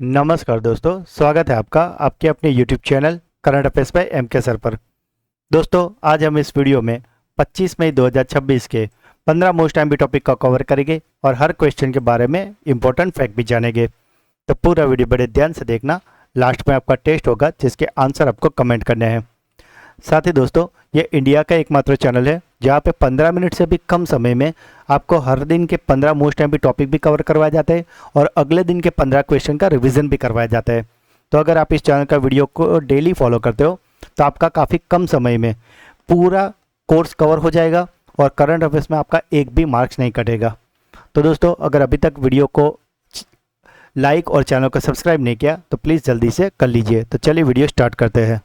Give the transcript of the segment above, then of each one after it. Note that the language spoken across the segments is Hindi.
नमस्कार दोस्तों, स्वागत है आपका आपके अपने YouTube चैनल करंट अफेयर्स पे MK सर पर। दोस्तों, आज हम इस वीडियो में 25 मई 2026 के 15 मोस्ट टाइम टॉपिक का कवर करेंगे और हर क्वेश्चन के बारे में इंपॉर्टेंट फैक्ट भी जानेंगे। तो पूरा वीडियो बड़े ध्यान से देखना। लास्ट में आपका टेस्ट होगा जिसके आंसर आपको कमेंट करने हैं। साथ ही दोस्तों, ये इंडिया का एकमात्र चैनल है जहाँ पे 15 मिनट से भी कम समय में आपको हर दिन के 15 मोस्ट टाइम टॉपिक भी कवर करवाए जाते हैं और अगले दिन के 15 क्वेश्चन का रिवीजन भी करवाया जाता है। तो अगर आप इस चैनल का वीडियो को डेली फॉलो करते हो तो आपका काफ़ी कम समय में पूरा कोर्स कवर हो जाएगा और करंट अफेयर्स में आपका एक भी मार्क्स नहीं कटेगा। तो दोस्तों, अगर अभी तक वीडियो को लाइक और चैनल को सब्सक्राइब नहीं किया तो प्लीज़ जल्दी से कर लीजिए। तो चलिए वीडियो स्टार्ट करते हैं।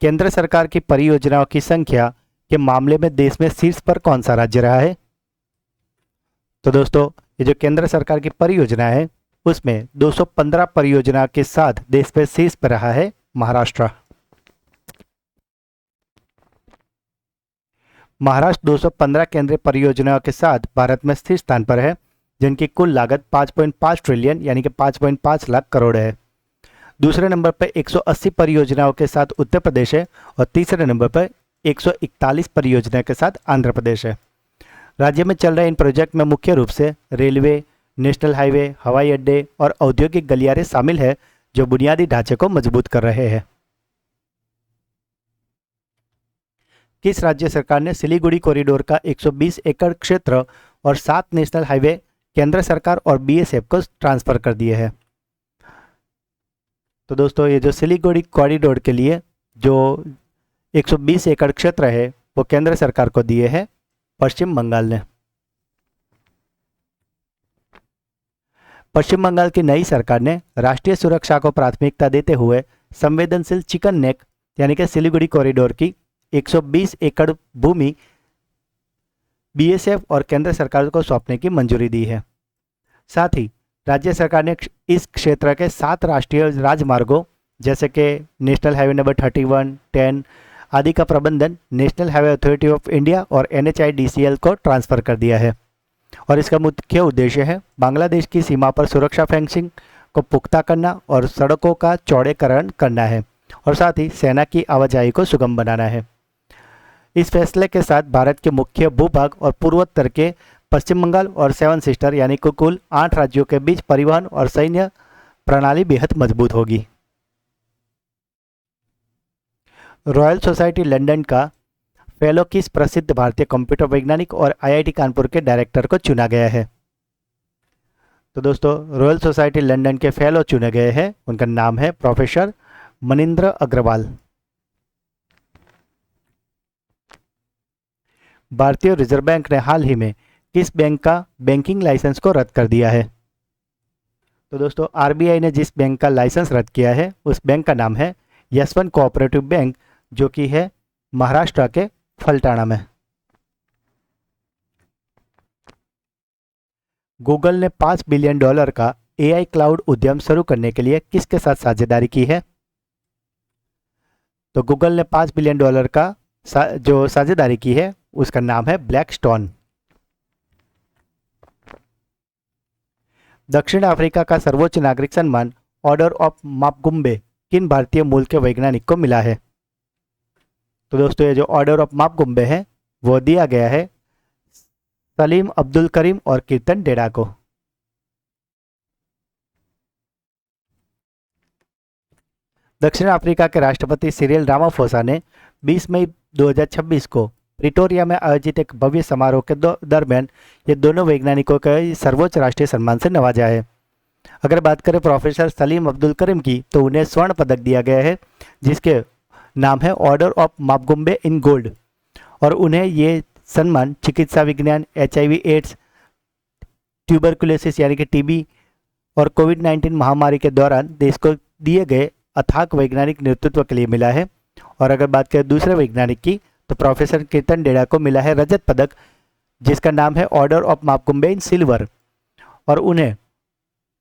केंद्र सरकार की परियोजनाओं की संख्या के मामले में देश में शीर्ष पर कौन सा राज्य रहा है? तो दोस्तों, ये जो केंद्र सरकार की परियोजना है उसमें 215 परियोजना के साथ देश में शीर्ष पर रहा है महाराष्ट्र। महाराष्ट्र 215 केंद्रीय परियोजनाओं के साथ भारत में शीर्ष स्थान पर है, जिनकी कुल लागत 5.5 ट्रिलियन यानी कि 5.5 लाख करोड़ है। दूसरे नंबर पर 180 परियोजनाओं के साथ उत्तर प्रदेश है और तीसरे नंबर पर 141 परियोजनाओं के साथ आंध्र प्रदेश है। राज्य में चल रहे इन प्रोजेक्ट में मुख्य रूप से रेलवे, नेशनल हाईवे, हवाई अड्डे और औद्योगिक गलियारे शामिल है, जो बुनियादी ढांचे को मजबूत कर रहे हैं। किस राज्य सरकार ने सिलीगुड़ी कॉरिडोर का 120 एकड़ क्षेत्र और 7 नेशनल हाईवे केंद्र सरकार और BSF को ट्रांसफर कर दिए हैं? तो दोस्तों, ये जो सिलीगुड़ी कॉरिडोर के लिए जो 120 एकड़ क्षेत्र है वो केंद्र सरकार को दिए हैं पश्चिम बंगाल ने। पश्चिम बंगाल की नई सरकार ने राष्ट्रीय सुरक्षा को प्राथमिकता देते हुए संवेदनशील चिकन नेक यानी कि सिलीगुड़ी कॉरिडोर की 120 एकड़ भूमि BSF और केंद्र सरकार को सौंपने की मंजूरी दी है। साथ ही राज्य सरकार ने इस क्षेत्र के 7 राष्ट्रीय राजमार्गों जैसे कि नेशनल हाईवे नंबर 31, 10 आदि का प्रबंधन national highway authority of India और NHIDCL को ट्रांसफर कर दिया है। और इसका मुख्य उद्देश्य है बांग्लादेश की सीमा पर सुरक्षा फेंसिंग को पुख्ता करना और सड़कों का चौड़ीकरण करना है और साथ ही सेना की आवाजाही को सुगम बनाना है। इस फैसले के साथ भारत के मुख्य भूभाग और पूर्वोत्तर के पश्चिम बंगाल और 7 सिस्टर यानी कुल 8 राज्यों के बीच परिवहन और सैन्य प्रणाली बेहद मजबूत होगी। रॉयल सोसाइटी लंदन का फेलो किस प्रसिद्ध भारतीय कंप्यूटर वैज्ञानिक और IIT कानपुर के डायरेक्टर को चुना गया है? तो दोस्तों, रॉयल सोसाइटी लंदन के फेलो चुने गए हैं, उनका नाम है प्रोफेसर मनिंद्र अग्रवाल। भारतीय रिजर्व बैंक ने हाल ही में किस बैंक का बैंकिंग लाइसेंस को रद्द कर दिया है? तो दोस्तों, RBI ने जिस बैंक का लाइसेंस रद्द किया है उस बैंक का नाम है यशवंत कोऑपरेटिव बैंक, जो कि है महाराष्ट्र के फलटाना में। गूगल ने $5 बिलियन का AI क्लाउड उद्यम शुरू करने के लिए किसके साथ साझेदारी की है? तो गूगल ने $5 बिलियन का जो साझेदारी की है उसका नाम है ब्लैकस्टोन। दक्षिण अफ्रीका का सर्वोच्च नागरिक सम्मान ऑर्डर ऑफ मापगुम्बे किन भारतीय मूल के वैज्ञानिक को मिला है? तो दोस्तों, ये जो ऑर्डर ऑफ मापगुम्बे है वो दिया गया है सलीम अब्दुल करीम और कीर्तन डेड़ा को। दक्षिण अफ्रीका के राष्ट्रपति सिरिल रामाफोसा ने 20 मई 2026 को प्रिटोरिया में आयोजित एक भव्य समारोह के दरमियान ये दोनों वैज्ञानिकों को सर्वोच्च राष्ट्रीय सम्मान से नवाजा है। अगर बात करें प्रोफेसर सलीम अब्दुल करीम की तो उन्हें स्वर्ण पदक दिया गया है जिसके नाम है ऑर्डर ऑफ मापगुम्बे इन गोल्ड और उन्हें ये सम्मान चिकित्सा विज्ञान, HIV एड्स, ट्यूबरकुलोसिस यानी कि TB और कोविड-19 महामारी के दौरान देश को दिए गए अथाक वैज्ञानिक नेतृत्व के लिए मिला है। और अगर बात करें दूसरे वैज्ञानिक की तो प्रोफेसर कीर्तन डेड़ा को मिला है रजत पदक जिसका नाम है ऑर्डर ऑफ मापगुम्बे इन सिल्वर और उन्हें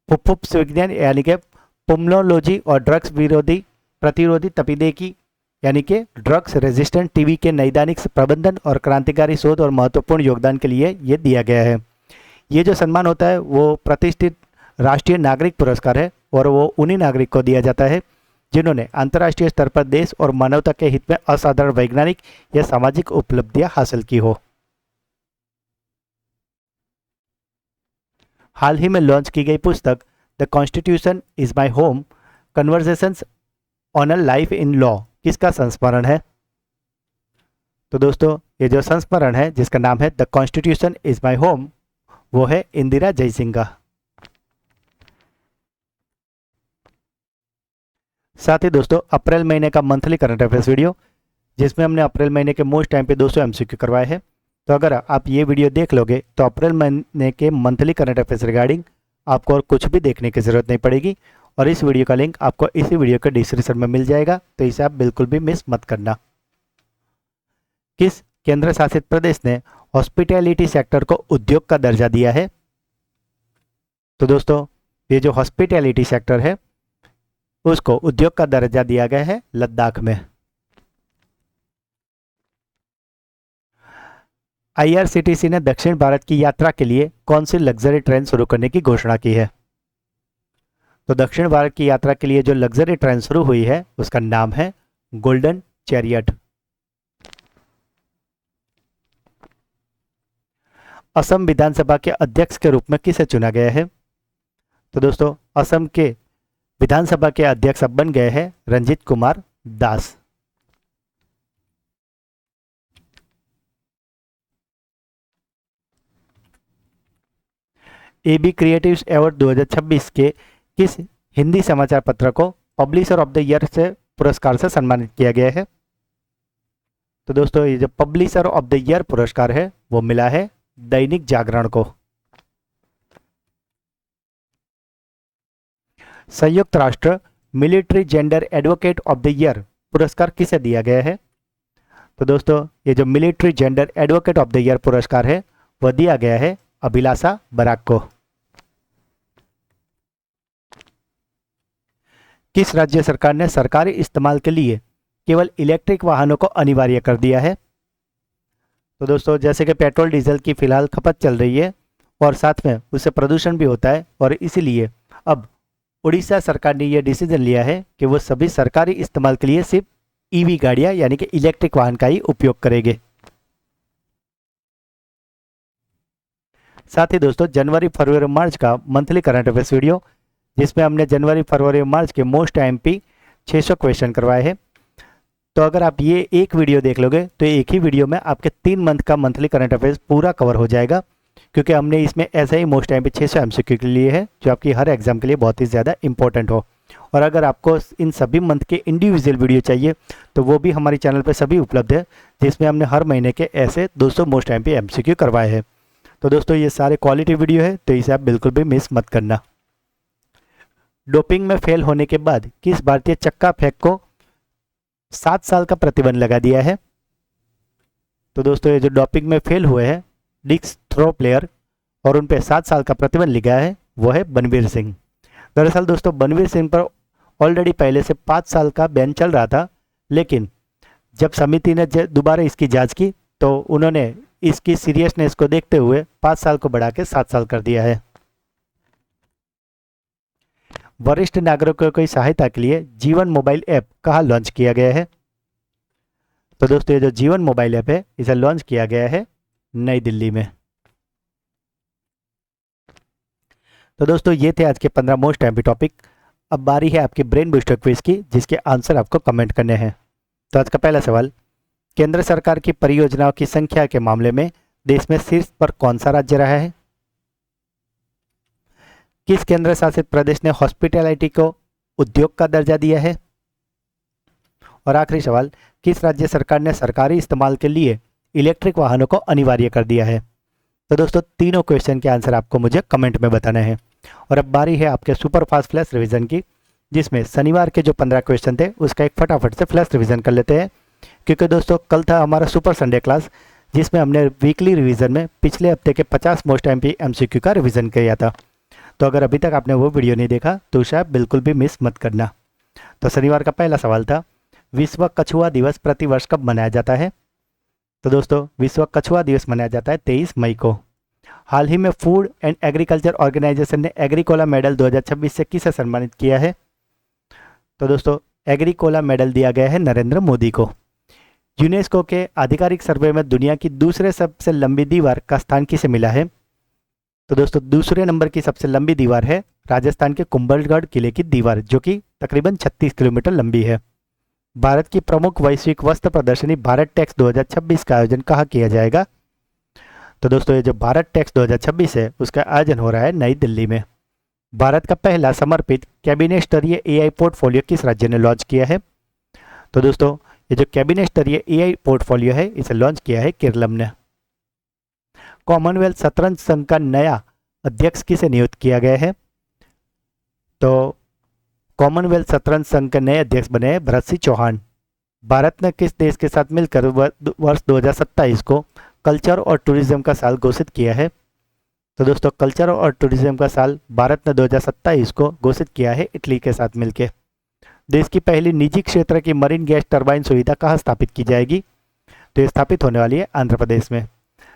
फुफ्फुस विज्ञान यानी कि पुल्मोनोलॉजी और ड्रग्स प्रतिरोधी तपेदिकी यानी कि ड्रग्स रेजिस्टेंट TB के नैदानिक प्रबंधन और क्रांतिकारी शोध और महत्वपूर्ण योगदान के लिए ये दिया गया है। ये जो सम्मान होता है वो प्रतिष्ठित राष्ट्रीय नागरिक पुरस्कार है और वो उन्हीं नागरिक को दिया जाता है जिन्होंने अंतर्राष्ट्रीय स्तर पर देश और मानवता के हित में असाधारण वैज्ञानिक या सामाजिक उपलब्धियां हासिल की हो। हाल ही में लॉन्च की गई पुस्तक the constitution is my home conversations on a life in law किसका संस्मरण है? तो दोस्तों ये जो संस्मरण है जिसका नाम है the constitution is my home, वो है इंदिरा जयसिंह का। साथ ही दोस्तों अप्रैल महीने का मंथली करंट अफेयर्स वीडियो, जिसमें हमने अप्रैल महीने के मोस्ट टाइम पे 200 एमसीक्यू करवाए हैं। तो अगर आप ये वीडियो देख लोगे तो अप्रैल महीने के मंथली करंट अफेयर्स रिगार्डिंग आपको और कुछ भी देखने की ज़रूरत नहीं पड़ेगी और इस वीडियो का लिंक आपको इसी वीडियो के डिस्क्रिप्शन में मिल जाएगा, तो इसे आप बिल्कुल भी मिस मत करना। किस केंद्र शासित प्रदेश ने हॉस्पिटैलिटी सेक्टर को उद्योग का दर्जा दिया है? तो दोस्तों ये जो हॉस्पिटैलिटी सेक्टर है उसको उद्योग का दर्जा दिया गया है लद्दाख में। आईआरसीटीसी ने दक्षिण भारत की यात्रा के लिए कौन सी लग्जरी ट्रेन शुरू करने की घोषणा की है? तो दक्षिण भारत की यात्रा के लिए जो लग्जरी ट्रेन शुरू हुई है उसका नाम है गोल्डन चैरियट। असम विधानसभा के अध्यक्ष के रूप में किसे चुना गया है? तो दोस्तों असम के विधानसभा के अध्यक्ष अब बन गए हैं Ranjit Kumar Das. AB creatives award 2026 के किस हिंदी समाचार पत्र को पब्लिशर ऑफ द ईयर से पुरस्कार से सम्मानित किया गया है? तो दोस्तों ये जो पब्लिशर ऑफ द ईयर पुरस्कार है वो मिला है दैनिक जागरण को। संयुक्त राष्ट्र military gender advocate of the year पुरस्कार किसे दिया गया है? तो दोस्तों ये जो military gender advocate of the year पुरस्कार है वह दिया गया है अभिलाषा बराक को। किस राज्य सरकार ने सरकारी इस्तेमाल के लिए केवल इलेक्ट्रिक वाहनों को अनिवार्य कर दिया है? तो दोस्तों जैसे कि पेट्रोल डीजल की फिलहाल खपत चल रही है और साथ में उससे प्रदूषण भी होता है और इसीलिए अब उड़ीसा सरकार ने यह डिसीजन लिया है कि वो सभी सरकारी इस्तेमाल के लिए सिर्फ ईवी गाड़ियां यानी कि इलेक्ट्रिक वाहन का ही उपयोग करेंगे। साथ ही दोस्तों जनवरी फरवरी मार्च का मंथली करंट अफेयर्स वीडियो, जिसमें हमने जनवरी फरवरी मार्च के मोस्ट एमपी 600 क्वेश्चन करवाए हैं। तो अगर आप ये एक वीडियो देख लोगे तो एक ही वीडियो में आपके 3 मंथ का मंथली करंट अफेयर्स पूरा कवर हो जाएगा, क्योंकि हमने इसमें ऐसा ही मोस्ट एमपी 600 एमसीक्यू के लिए है जो आपकी हर एग्जाम के लिए बहुत ही ज़्यादा इंपॉर्टेंट हो। और अगर आपको इन सभी मंथ के इंडिविजुअल वीडियो चाहिए तो वो भी हमारे चैनल पर सभी उपलब्ध है, जिसमें हमने हर महीने के ऐसे 200 मोस्ट एमपी एमसीक्यू करवाए हैं। तो दोस्तों ये सारे क्वालिटी वीडियो है, तो इसे आप बिल्कुल भी मिस मत करना। डोपिंग में फेल होने के बाद किस भारतीय चक्का फेंक को 7 साल का प्रतिबंध लगा दिया है? तो दोस्तों ये जो डोपिंग में फेल हुए हैं डिस्क थ्रो प्लेयर और उन पे 7 साल का प्रतिबंध लगा है वो है बनवीर सिंह। दरअसल दोस्तों बनवीर सिंह पर ऑलरेडी पहले से 5 साल का बैन चल रहा था, लेकिन जब समिति ने दोबारा इसकी जांच की तो उन्होंने इसकी सीरियसनेस को देखते हुए 5 साल को बढ़ा के 7 साल कर दिया है। वरिष्ठ नागरिकों की सहायता के लिए जीवन मोबाइल ऐप कहाँ लॉन्च किया गया है? तो दोस्तों ये जो जीवन मोबाइल ऐप है इसे लॉन्च किया गया है नई दिल्ली में। तो दोस्तों ये थे आज के 15 मोस्ट एमपी टॉपिक। अब बारी है आपकी ब्रेन बूस्टर क्विज की, जिसके आंसर आपको कमेंट करने हैं। तो आज का पहला सवाल, केंद्र सरकार की परियोजनाओं की संख्या के मामले में देश में शीर्ष पर कौन सा राज्य रहा है? किस केंद्र शासित प्रदेश ने हॉस्पिटैलिटी को उद्योग का दर्जा दिया है? और आखिरी सवाल, किस राज्य सरकार ने सरकारी इस्तेमाल के लिए इलेक्ट्रिक वाहनों को अनिवार्य कर दिया है? तो दोस्तों तीनों क्वेश्चन के आंसर आपको मुझे कमेंट में बताने हैं। और अब बारी है आपके सुपर फास्ट फ्लैश रिवीजन की, जिसमें शनिवार के जो 15 क्वेश्चन थे उसका एक फटाफट से फ्लैश रिवीजन कर लेते हैं, क्योंकि दोस्तों कल था हमारा सुपर संडे क्लास, जिसमें हमने वीकली रिवीजन में पिछले हफ्ते के 50 मोस्ट एमपी एमसीक्यू का रिवीजन किया था। तो अगर अभी तक आपने वो वीडियो नहीं देखा तो उसे आप बिल्कुल भी मिस मत करना। तो शनिवार का पहला सवाल था, विश्व कछुआ दिवस प्रतिवर्ष कब मनाया जाता है? तो दोस्तों विश्व कछुआ दिवस मनाया जाता है 23 मई को। हाल ही में फूड एंड एग्रीकल्चर ऑर्गेनाइजेशन ने एग्रीकोला मेडल 2026 से किसे सम्मानित किया है? तो दोस्तों एग्रीकोला मेडल दिया गया है नरेंद्र मोदी को। यूनेस्को के आधिकारिक सर्वे में दुनिया की दूसरे सबसे लंबी दीवार का स्थान किसे मिला है? तो दोस्तों दूसरे नंबर की सबसे लंबी दीवार है राजस्थान के कुंभलगढ़ किले की दीवार, जो कि तकरीबन 36 किलोमीटर लंबी है। भारत की प्रमुख वैश्विक वस्त्र प्रदर्शनी भारत टेक्स 2026 का आयोजन कहाँ किया जाएगा? तो दोस्तों ये जो भारत टेक्स 2026 है उसका आयोजन हो रहा है नई दिल्ली में। भारत का पहला समर्पित कैबिनेट स्तरीय एआई पोर्टफोलियो किस राज्य ने लॉन्च किया है? तो दोस्तों ये जो कैबिनेट स्तरीय एआई पोर्टफोलियो है इसे लॉन्च किया है केरलम ने। कॉमनवेल्थ शतरंज संघ का नया अध्यक्ष किसे नियुक्त किया गया है? तो कॉमनवेल्थ शतरंज संघ के नए अध्यक्ष बने भरत सिंह चौहान। भारत ने किस देश के साथ मिलकर वर्ष 2027 को कल्चर और टूरिज्म का साल घोषित किया है? तो दोस्तों कल्चर और टूरिज्म का साल भारत ने 2027 को घोषित किया है इटली के साथ मिलकर। देश की पहली निजी क्षेत्र की मरीन गैस टरबाइन सुविधा कहाँ स्थापित की जाएगी? तो ये स्थापित होने वाली है आंध्र प्रदेश में।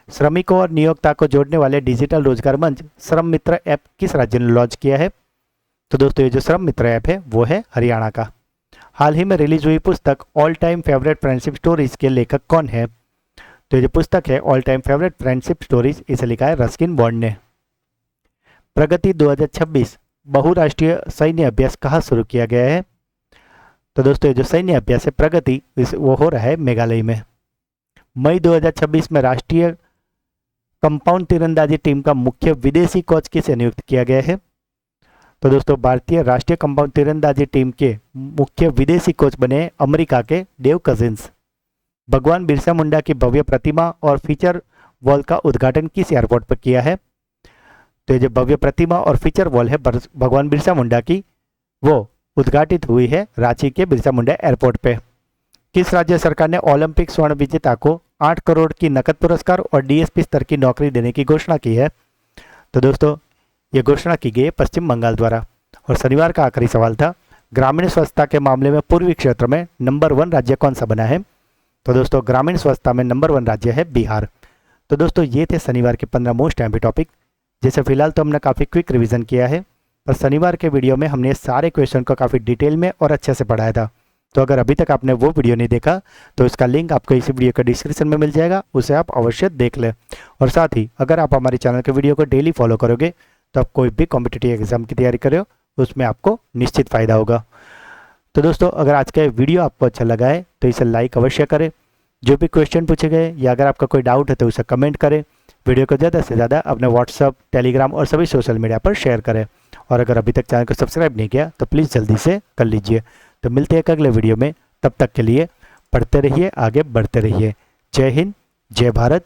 श्रमिकों और नियोक्ता को जोड़ने वाले डिजिटल रोजगार मंच श्रम मित्र ऐप किस राज्य ने लॉन्च किया है? तो दोस्तों ये जो श्रम मित्र ऐप है वो है हरियाणा का। हाल ही में रिलीज हुई पुस्तक all time favourite friendship stories के लेखक कौन है? तो ये जो पुस्तक है all time favourite friendship stories इसे लिखा है रस्किन बॉन्ड ने। प्रगति 2026 बहुराष्ट्रीय सैन्य अभ्यास कहाँ शुरू किया गया है? तो दोस्तों ये जो सैन्य अभ्यास है प्रगति वो हो रहा है मेघालय में। मई 2026 में राष्ट्रीय कंपाउंड तीरंदाजी टीम का मुख्य विदेशी कोच किसे नियुक्त किया गया है? तो दोस्तों भारतीय राष्ट्रीय कंपाउंड तीरंदाजी टीम के मुख्य विदेशी कोच बने अमेरिका के डेव कजिन्स। भगवान बिरसा मुंडा की भव्य प्रतिमा और फीचर वॉल का उद्घाटन किस एयरपोर्ट पर किया है? तो ये जो भव्य प्रतिमा और फीचर वॉल है भगवान बिरसा मुंडा की वो उद्घाटित हुई है रांची के बिरसा मुंडा एयरपोर्ट पे। किस राज्य सरकार ने ओलंपिक स्वर्ण विजेता को 8 करोड़ की नकद पुरस्कार और डीएसपी स्तर की नौकरी देने की घोषणा की है? तो दोस्तों ये घोषणा की गई है पश्चिम बंगाल द्वारा। और शनिवार का आखिरी सवाल था, ग्रामीण स्वच्छता के मामले में पूर्वी क्षेत्र में नंबर 1 राज्य कौन सा बना है? तो दोस्तों ग्रामीण स्वच्छता में नंबर 1 राज्य है बिहार। तो दोस्तों ये थे शनिवार के 15 मोस्ट एमपी टॉपिक, जिसे फिलहाल तो हमने काफ़ी क्विक रिवीजन किया है, पर शनिवार के वीडियो में हमने सारे क्वेश्चन को काफ़ी डिटेल में और अच्छे से पढ़ाया था। तो अगर अभी तक आपने वो वीडियो नहीं देखा तो इसका लिंक आपको इसी वीडियो के डिस्क्रिप्शन में मिल जाएगा, उसे आप अवश्य देख लें। और साथ ही अगर आप हमारे चैनल के वीडियो को डेली फॉलो करोगे तो आप कोई भी कॉम्पिटिटिव एग्जाम की तैयारी कर रहे हो उसमें आपको निश्चित फ़ायदा होगा। तो दोस्तों अगर आज का वीडियो आपको अच्छा लगा है तो इसे लाइक अवश्य करें। जो भी क्वेश्चन पूछे गए या अगर आपका कोई डाउट है तो उसे कमेंट करें। वीडियो को ज़्यादा से ज़्यादा अपने व्हाट्सअप, टेलीग्राम और सभी सोशल मीडिया पर शेयर करें। और अगर अभी तक चैनल को सब्सक्राइब नहीं किया तो प्लीज़ जल्दी से कर लीजिए। तो मिलते हैं एक अगले वीडियो में, तब तक के लिए पढ़ते रहिए, आगे बढ़ते रहिए। जय हिंद, जय भारत,